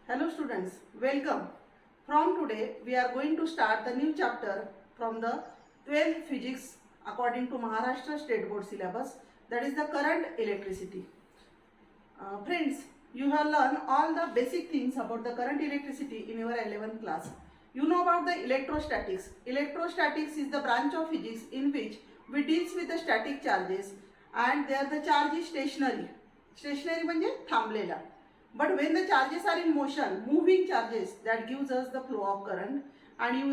Hello students, welcome. From today we are going to start the new chapter from the 12th physics according to Maharashtra State Board syllabus, that is the current electricity. Friends, you have learned all the basic things about the current electricity in your 11th class. You know about the electrostatics. Electrostatics is the branch of physics in which we deals with the static charges and there the charge is stationary. Stationary म्हणजे थांबलेला. But when the charges are in motion, moving charges, that gives us the flow of current. And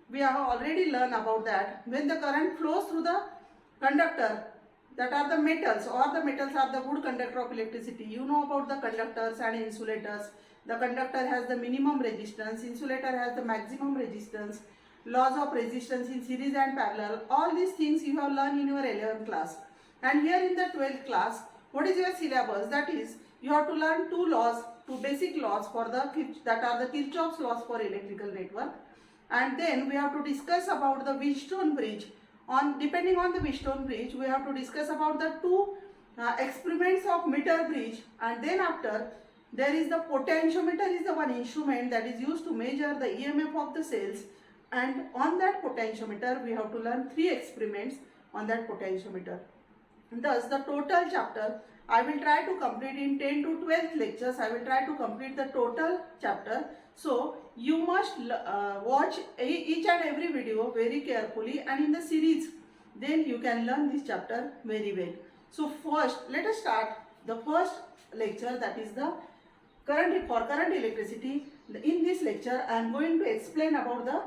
we have already learned about that. When the current flows through the conductor, that are the metals, or the metals are the good conductor of electricity. You know about the conductors and insulators. The conductor has the minimum resistance, insulator has the maximum resistance, laws of resistance in series and parallel. All these things you have learned in your 11th class. And here in the 12th class, what is your syllabus? That is, you have to learn two basic laws for that are the Kirchhoff's laws for electrical network. And then we have to discuss about the Wheatstone bridge. Depending on the Wheatstone bridge, we have to discuss about the two experiments of meter bridge, and then after there is the potentiometer is the one instrument that is used to measure the EMF of the cells, and on that potentiometer we have to learn three experiments on that potentiometer. Thus the total chapter I will try to complete in 10 to 12 lectures. I will try to complete the total chapter. So you must watch each and every video very carefully and in the series. Then you can learn this chapter very well. So first, let us start the first lecture, that is the current electricity. In this lecture, I am going to explain about the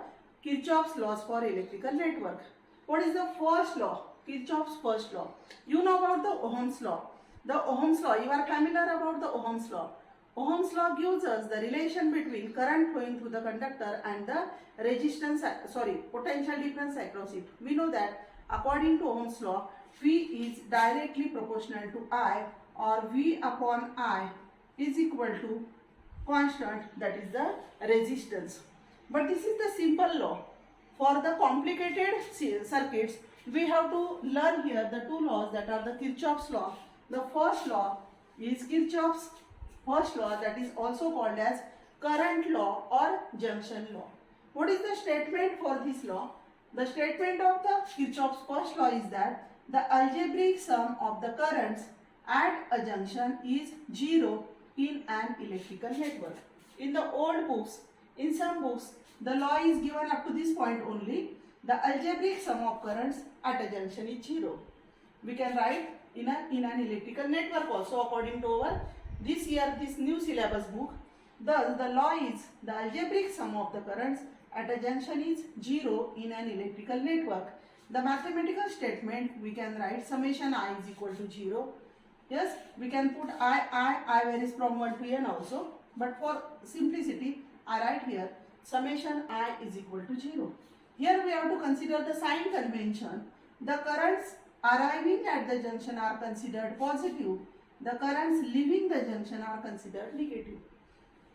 Kirchhoff's laws for electrical network. What is the first law? Kirchhoff's first law. You know about the Ohm's law. The Ohm's law, you are familiar about the Ohm's law. Ohm's law gives us the relation between current flowing through the conductor and the potential difference across it. We know that according to Ohm's law, V is directly proportional to I, or V upon I is equal to constant, that is the resistance. But this is the simple law. For the complicated circuits, we have to learn here the two laws that are the Kirchhoff's law. The first law is Kirchhoff's first law, that is also called as current law or junction law. What is the statement for this law? The statement of the Kirchhoff's first law is that the algebraic sum of the currents at a junction is zero in an electrical network. In the old books, in some books, the law is given up to this point only. The algebraic sum of currents at a junction is zero. We can write in an electrical network also according to our this new syllabus book. Thus the law is the algebraic sum of the currents at a junction is zero in an electrical network. The mathematical statement we can write summation I is equal to 0. Yes, we can put I varies from 1 to n also, but for simplicity I write here summation I is equal to 0. Here we have to consider the sign convention. The currents arriving at the junction are considered positive. The currents leaving the junction are considered negative.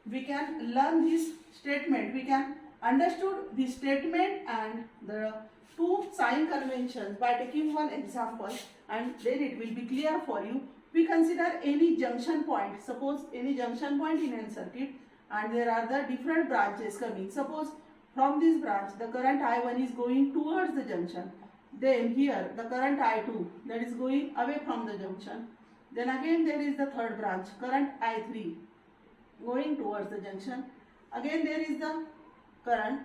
We can learn this statement. We can understood this statement and the two sign conventions by taking one example, and then it will be clear for you. We consider any junction point. Suppose any junction point in a circuit and there are the different branches coming. Suppose from this branch the current I1 is going towards the junction. Then here the current I2 that is going away from the junction. Then again there is the third branch, current I3 going towards the junction. Again there is the current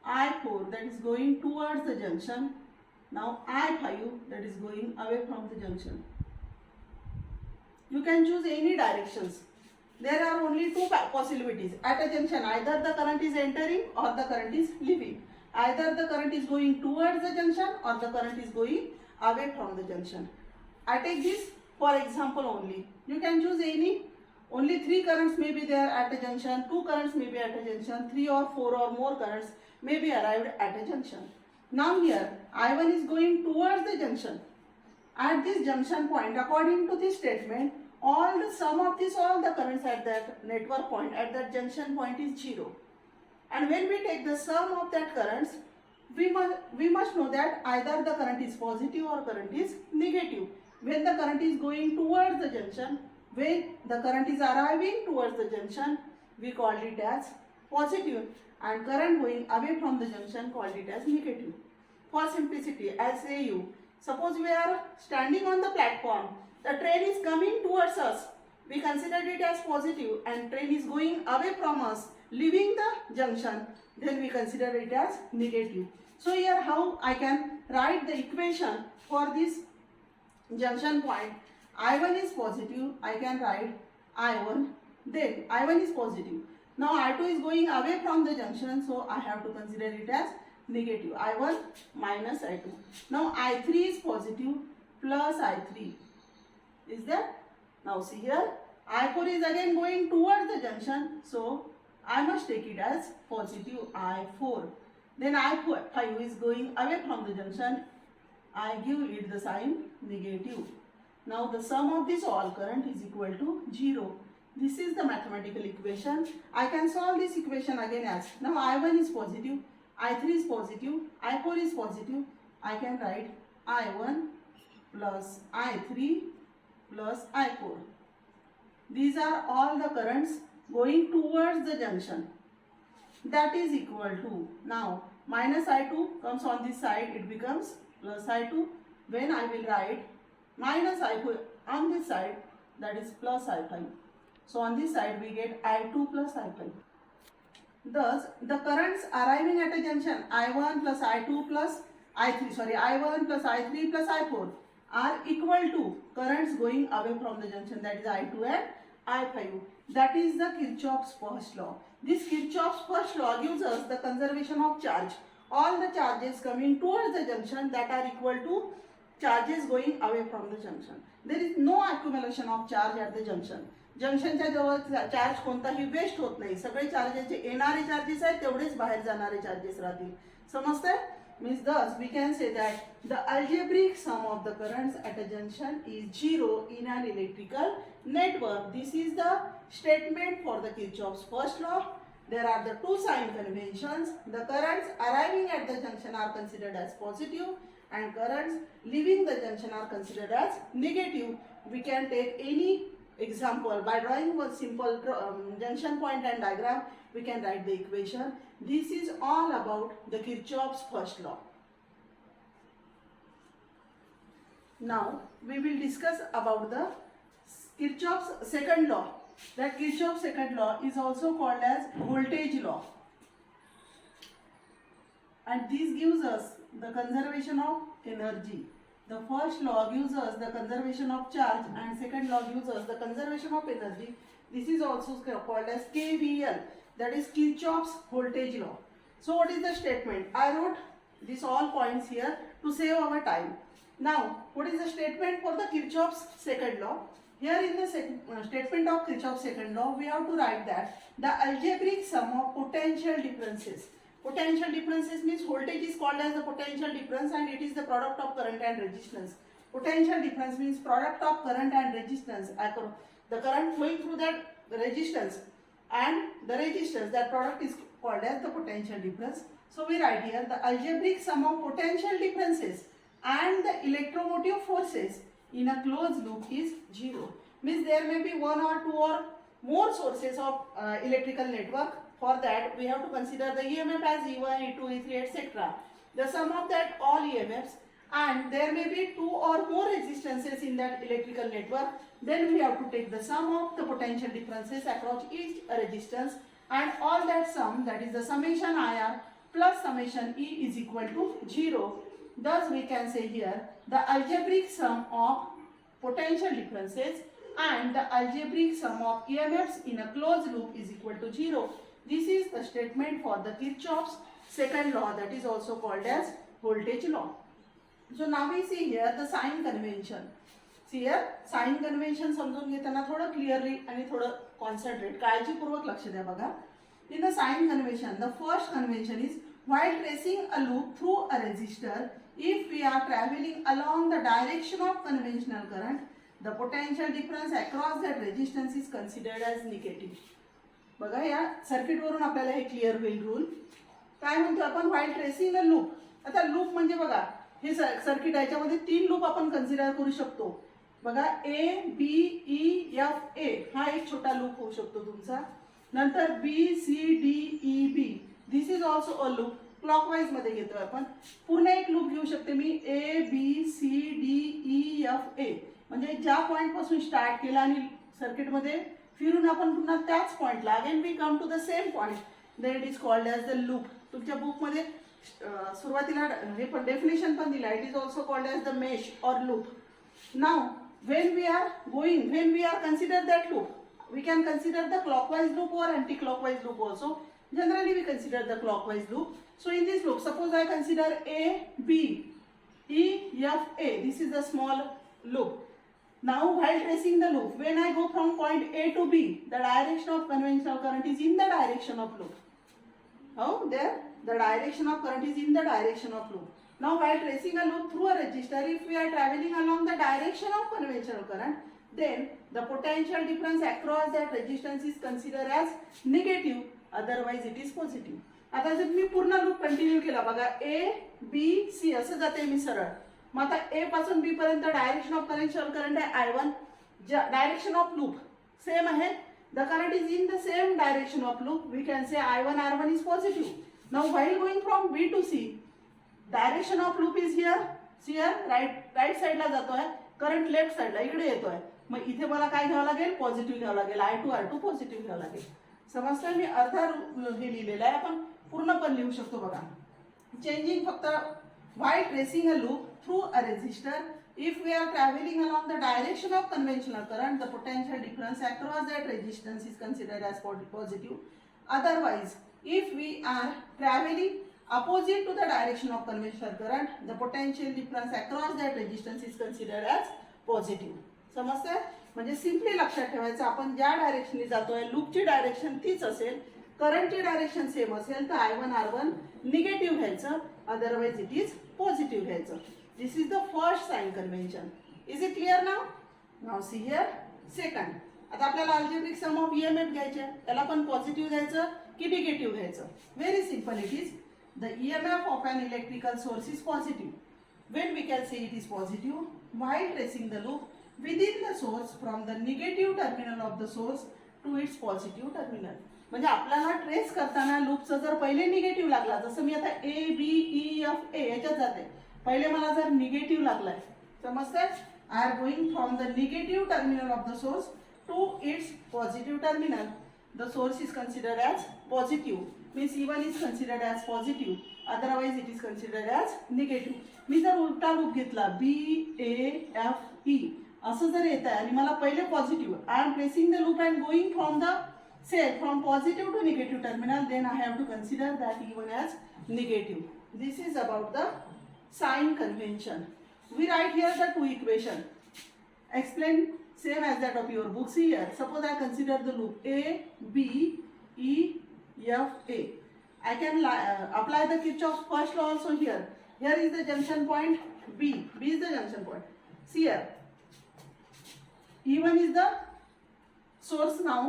I4 that is going towards the junction. Now I5 that is going away from the junction. You can choose any directions. There are only two possibilities at a junction. Either the current is entering or the current is leaving. Either the current is going towards the junction or the current is going away from the junction. I take this for example only. You can choose any. Only 3 currents may be there at a junction, 2 currents may be at a junction, 3 or 4 or more currents may be arrived at a junction. Now here I1 is going towards the junction. At this junction point, according to this statement, all the currents at that network point, at that junction point is 0. And when we take the sum of that currents, we must know that either the current is positive or current is negative. When the current is going towards the junction, when the current is arriving towards the junction, we called it as positive, and current going away from the junction called it as negative. For simplicity, I'll say you, suppose we are standing on the platform, the train is coming towards us, we considered it as positive, and train is going away from us, leaving the junction, then we consider it as negative. So here how I can write the equation for this junction point. I1 is positive, I can write I1, then I1 is positive. Now I2 is going away from the junction, so I have to consider it as negative. I1 minus I2. Now I3 is positive plus I3. Is that? Now see here, I4 is again going towards the junction, so I must take it as positive I4. Then I5 is going away from the junction, I give it the sign negative. Now the sum of this all current is equal to 0. This is the mathematical equation. I can solve this equation again as, now I1 is positive, I3 is positive, I4 is positive. I can write I1 plus I3 plus I4. These are all the currents going towards the junction. That is equal to, now minus I2 comes on this side, it becomes plus I2. When I will write minus I4 on this side, that is plus I5. So on this side we get I2 plus I5. Thus the currents arriving at a junction I1 plus I2 plus I1 plus I3 plus I4 are equal to currents going away from the junction, that is I2 and I5. That is the Kirchhoff's first law. This Kirchhoff's first law gives us the conservation of charge. All the charges coming towards the junction that are equal to charges going away from the junction. There is no accumulation of charge at the junction. जंक्शनच्या जवळ charge कोणताही waste होत नाही. सगळे charges जे येणारे charges आहेत तेवढेच बाहेर जाणारे चार्जेस राहतील. समजतंय? Means thus we can say that the algebraic sum of the currents at a junction is 0 in an electrical network. This is the statement for the Kirchhoff's first law. There are the two sign conventions. The currents arriving at the junction are considered as positive and currents leaving the junction are considered as negative. We can take any example by drawing one simple junction point and diagram. We can write the equation. This is all about the Kirchhoff's first law. Now we will discuss about the Kirchhoff's second law. That Kirchhoff's second law is also called as voltage law, and this gives us the conservation of energy. The first law gives us the conservation of charge and second law gives us the conservation of energy. This is also called as KVL, that is Kirchhoff's voltage law. So what is the statement? I wrote these all points here to save our time. Now what is the statement for the Kirchhoff's second law? Here in the statement of Kirchhoff's second law, we have to write that the algebraic sum of potential differences. Potential differences means voltage is called as the potential difference and it is the product of current and resistance. Potential difference means product of current and resistance. The current flowing through that resistance and the resistance, that product is called as the potential difference. So we write here the algebraic sum of potential differences and the electromotive forces in a closed loop is 0. Means there may be one or two or more sources of electrical network. For that we have to consider the EMF as E1, E2, E3, etc. The sum of that all EMFs, and there may be two or more resistances in that electrical network. Then we have to take the sum of the potential differences across each resistance, and all that sum, that is the summation IR plus summation E is equal to 0. Thus we can say here the algebraic sum of potential differences and the algebraic sum of EMFs in a closed loop is equal to 0. This is the statement for the Kirchhoff's second law, that is also called as voltage law. So now we see here the sign convention. See here sign convention समजून घेताना थोडं clearly आणि थोडं concentrate काळजीपूर्वक लक्ष द्या बघा. In the sign convention, the first convention is while tracing a loop through a resistor, if we are traveling along the direction of conventional current, the potential difference across that resistance is considered as negative. बघा या circuit वरून आपल्याला हे clear होईल rule. काय म्हणतो आपण while tracing a loop. आता loop म्हणजे बघा हे सर्किट आहे, याच्यामध्ये 3 लूप आपण कन्सिडर करू शकतो. बघा A, B, E, F, A हा एक छोटा लूप होऊ शकतो तुमचा. नंतर BCDEB, this is also a loop. Clockwise मध्ये घेतोय आपण. पूर्ण एक लूप घेऊ शकते मी ABCDEFA, म्हणजे ज्या पॉइंट पासून स्टार्ट केला आणि सर्किटमध्ये फिरून आपण पुन्हा त्याच पॉइंटला again we come to the same point, then it is called as the loop. तुमच्या बुकमध्ये सुरुवातीला हे पण डेफिनेशन पण दिला, it is also called as the mesh or loop. Now when we are consider that loop, we can consider the clockwise loop or anti-clockwise loop also. Generally we consider the clockwise loop. So in this loop, suppose I consider A, B, E, F, A. This is a small loop. Now while tracing the loop, when I go from point A to B, the direction of conventional current is in the direction of loop. How? There, the direction of current is in the direction of loop. Now while tracing a loop through a resistor, if we are traveling along the direction of conventional current, then the potential difference across that resistance is considered as negative, otherwise it is positive. आता जर मी पूर्ण loop continue केला बघा, A, B, C असं जाते मी सरळ. मग आता A पासून B पर्यंत डायरेक्शन ऑफ कन्व्हेन्शनल करंट आहे I1, direction of loop same आहे. The current is in the same direction of loop. We can say I1 R1 is positive. Now while going from B to C, direction of loop is here, right साईडला जातोय, current left साईडला इकडे येतोय. मग इथे मला काय घ्यावं लागेल, पॉझिटिव्ह घ्यावं लागेल, I2 R2 पॉझिटिव्ह घ्यावं लागेल. समजतंय? मी अर्धा हे लिहिलेला आहे, आपण पूर्ण पण लिहू शकतो बघा. चेंजिंग फक्त while tracing a loop through a resistor, if we are traveling along the direction of conventional current, the potential difference across that resistance is considered as positive. Otherwise, if we are traveling opposite to the direction of conventional current, the potential difference across that resistance is considered as positive. समजतंय? म्हणजे simply लक्षात ठेवायचं, आपण ज्या डायरेक्शनने जातोय लूपची direction तीच असेल, करंटची डायरेक्शन सेम असेल तर I1 R1 निगेटिव्ह घ्यायचं, अदरवाइज इट इज पॉझिटिव्ह घ्यायचं. This is the first sign convention. Is it clear now? Now see here second. आता आपल्याला अल्जेब्रिक सम ऑफ EMF घ्यायचे, त्याला पण पॉझिटिव्ह घ्यायचं की निगेटिव्ह घ्यायचं? Very simple. It is the EMF of an electrical source is positive. When we can say it is positive, while tracing the loop within the source from the negative terminal of the source to its positive terminal. म्हणजे आपल्याला trace करताना लूपचा जर पहिले negative लागला, जसं मी आता ABEFA याच्यात जाते, पहिले मला जर निगेटिव्ह लागलाय, समजतंय? I are going from the negative terminal of the source to its positive terminal. The source is considered as positive, means E1 is considered as positive, otherwise it is considered as negative. मी जर उलटा loop घेतला BAFE असं जर येत आहे आणि मला पहिले positive, I am tracing the loop and going from the from positive to negative terminal, then I have to consider that E1 as negative. This is about the sign convention. We write here the two equation. Explain same as that of your books here. Suppose I consider the loop A, B, E, F, A. I can apply the Kirchhoff's first law also here. Here is the junction point B. B is the junction point. See here. E1 is the source now.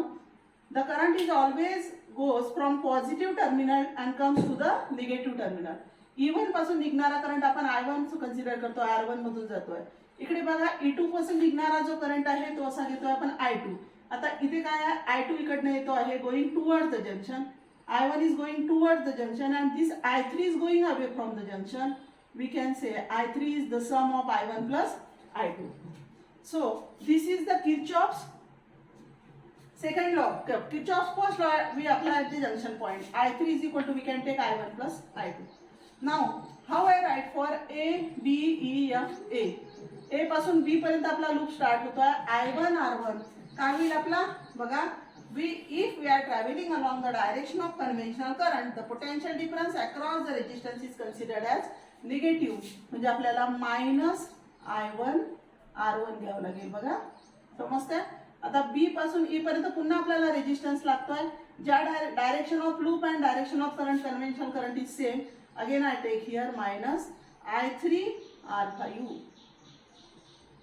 The current is always goes from positive terminal and comes to the negative terminal. E1 पासून निघणारा current आपण I1 consider करतो, R1 मधून जातोय. इकडे बघा E2 पासून निघणारा जो current आहे तो असा घेतोय आपण I2. आता इथे काय आहे, I2 इकडनं येतो आहे going toward the junction, I1 is going towards the junction and this I3 is going away from the junction. We can say I3 is the sum of I1 plus I2. So this is the Kirchhoff's second law. Kirchhoff's first law we apply at the junction point. I3 is equal to, we can take I1 plus I2. Now how I write for A, B, E, F, A. A पासून B पर्यंत आपला loop start होतोय. I1 R1 काय होईल आपला बघा, if we are traveling along the direction of conventional current, the potential difference across the resistance is considered as negative. म्हणजे आपल्याला मायनस I1 R1 घ्यावं लागेल बघा, समजतंय? आता B पासून E पर्यंत पुन्हा आपल्याला रेजिस्टन्स लागतोय, ज्या direction of loop and direction of current conventional current is same. Again I take here minus I3 R5.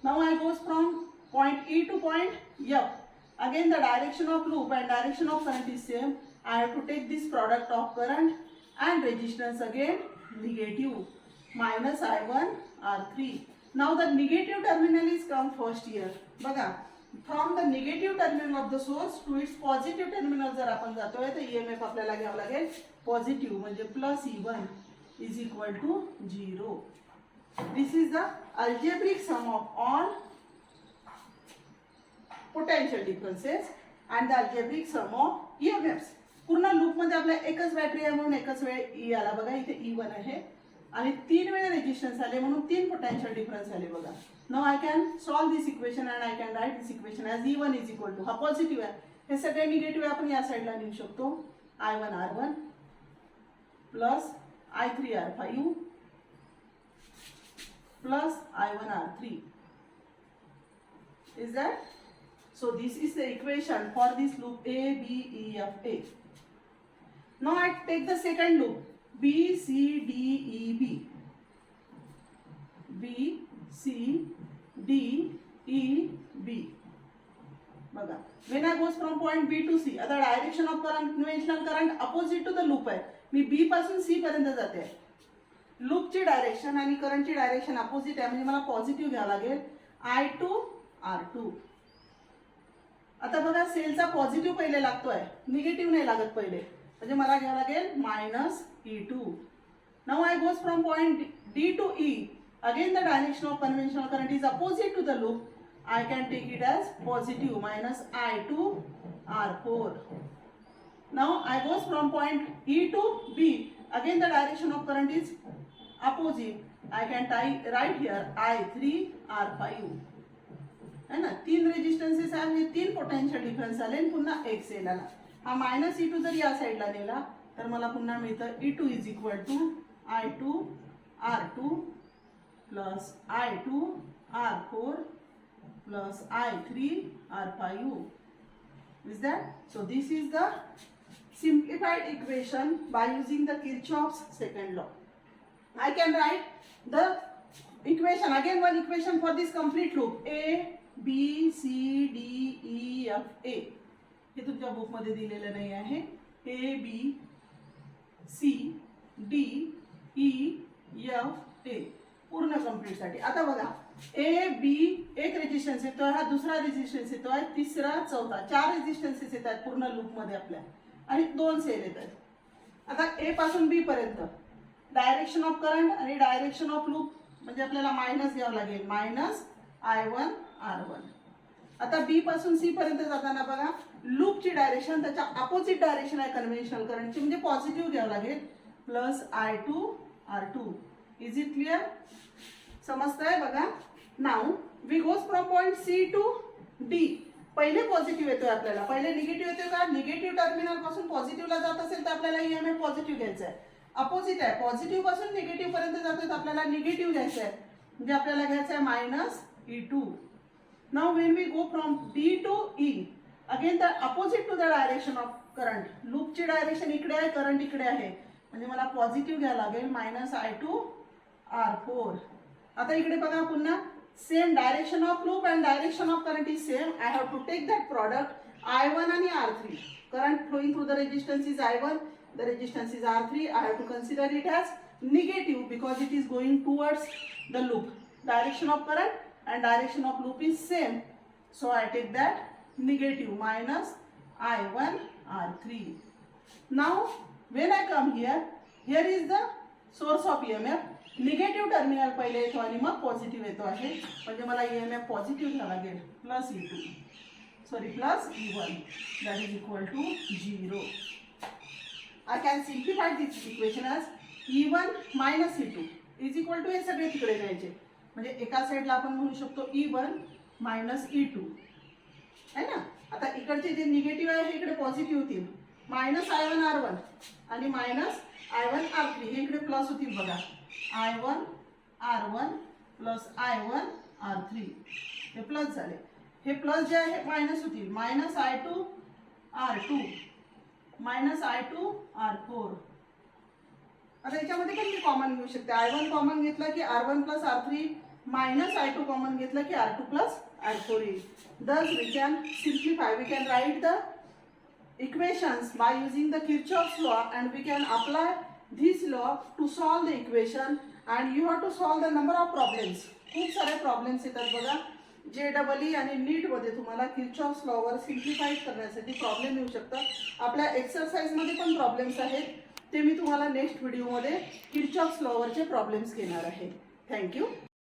Now I goes from point E to point F. Again the direction of loop and direction of current is same. I have to take this product of current and resistance, again negative, minus I1 R3. Now the negative terminal is come first here. बघा from the negative terminal of the source to its positive terminal जर आपण जातोय तर EMF आपल्याला घ्यावं लागेल positive, म्हणजे plus E1 is equal to 0. This is the algebraic sum of all potential differences and the algebraic sum of EMFs. पूर्ण loop मध्ये आपल्या एकच बॅटरी आहे म्हणून एकच वेळ ई आला बघा, इथे E1 आहे आणि 3 वेळा रेजिस्टन्स आले म्हणून 3 पोटेन्शियल डिफरन्स आले बघा. Now I can solve this equation and I can write this equation as E1 is equal to, हा पॉझिटिव्ह आहे, हे सगळे निगेटिव्ह आहे, आपण या साईडला लिहू शकतो I1 R1 plus I3 R5 plus I1 R3. Is that? So this is the equation for this loop A, B, E, F, A. Now I take the second loop B, C, D, E, B. B, C, D, E, B. बघा, when I goes from point B to C, आता direction of current, conventional current opposite to the loop आहे. मी B पासून C पर्यंत जाते. लूपची direction आणि करंटची direction opposite आहे, म्हणजे मला पॉझिटिव्ह घ्यावं लागेल I2 R2. आता बघा, सेलचा पॉझिटिव्ह पहिले लागतोय, निगेटिव्ह नाही लागत पहिले, म्हणजे मला घ्यावं लागेल minus E2. Now I goes from point D to E. Again the direction of conventional current is opposite to the loop. I can take it as positive minus I2 R4. Now I goes from point E to B. Again the direction of current is opposite. I can write here I3 R5. है ना, 3 रेजिस्टन्सेस आहे, 3 potential difference आले, पुन्हा एक cell आला. हा minus E2 जर या साईडला नेला तर मला पुन्हा मिळतं E2 is equal to I2 R2 plus I2 R4 plus I3 R5. Is that? So this is the simplified equation by using the Kirchhoff's second law. I can write the equation, again one equation for this complete loop A, B, C, D, E, F, A. हे तुमच्या book मध्ये दिलेलं नाही आहे. A, B, C, D, E, F, A पूर्ण complete साठी. आता बघा, A B एक रेजिस्टन्स येतोय, हा दुसरा रेजिस्टन्स येतोय, तिसरा चौथा, 4 रेजिस्टन्सेस येतात पूर्ण लूप मध्ये आपल्या, आणि 2 सेल येतात. आता ए पासून बी पर्यंत डायरेक्शन ऑफ करंट आणि डायरेक्शन ऑफ लूप, म्हणजे आपल्याला मायनस घ्यावं लागेल, मायनस I1 R1. आता बी पासून सी पर्यंत जाताना बघा, लूपची डायरेक्शन त्याच्या अपोजिट डायरेक्शन आहे कन्व्हेन्शनल करंटची, म्हणजे पॉझिटिव्ह घ्यावं लागेल, plus I2 R2. Is it clear? समजतंय बघा. Now we goes from point C to D. पहिले पॉझिटिव्ह येतोय आपल्याला, पहिले निगेटिव्ह येतोय का, निगेटिव्ह टर्मिनल पासून पॉझिटिव्हला जात असेल तर आपल्याला ईएमएफ पॉझिटिव्ह घ्यायचा आहे. अपोजिट आहे, पॉझिटिव्ह पासून निगेटिव्ह पर्यंत जातोय तर आपल्याला निगेटिव्ह घ्यायचं आहे, म्हणजे आपल्याला घ्यायचं आहे minus E2. Now when we go from D to E, again the opposite to the direction of current. लूपची डायरेक्शन इकडे आहे, करंट इकडे आहे, म्हणजे मला पॉझिटिव्ह घ्यावं लागेल, मायनस I2 R4. आता इकडे बघा, पुन्हा same direction of loop and direction of current is same. I have to take that product I1 आणि R3. Current flowing through the resistance is I1, the resistance is R3. I have to consider it as negative because it is going towards the loop. Direction of current and direction of loop is same, so I take that negative minus I1 R3. Now when I come here is the source of EMF. Negative terminal पहिले येतो आणि मग positive येतो आहे, म्हणजे मला EMF positive घ्यावं लागेल, plus plus E1 that is equal to 0. I can simplify this equation as E1 minus E2 is equal to, हे सगळे तिकडे द्यायचे, म्हणजे एका साईडला आपण म्हणू शकतो E1 मायनस E2 आहे ना. आता इकडचे जे निगेटिव्ह आहे हे इकडे पॉझिटिव्ह होतील, मायनस I1 R1 आणि मायनस I1 R3, हे इकडे प्लस होतील बघा, I1 R1 plus I1 R3, हे प्लस झाले. हे प्लस जे आहे मायनस होतील, minus I2 R2 minus I2 R4. आता याच्यामध्ये पण मी कॉमन घेऊ शकते, I1 कॉमन घेतलं की R1 plus R3, minus I2 common घेतलं की R2 प्लस R4 येईल. Thus we can simplify, we can write the equations by using the Kirchhoff's law and we can apply this law to solve the equation and you have to solve the number of problems. खूप सारे problems येतात बघा, JEE आणि नीटमध्ये तुम्हाला Kirchhoff's lower simplified करण्यासाठी problem येऊ शकतात. आपल्या एक्सरसाइजमध्ये पण प्रॉब्लेम्स आहेत, ते मी तुम्हाला नेक्स्ट व्हिडिओमध्ये किर्चॉफ्स लॉवरचे प्रॉब्लेम्स घेणार आहे. थँक्यू.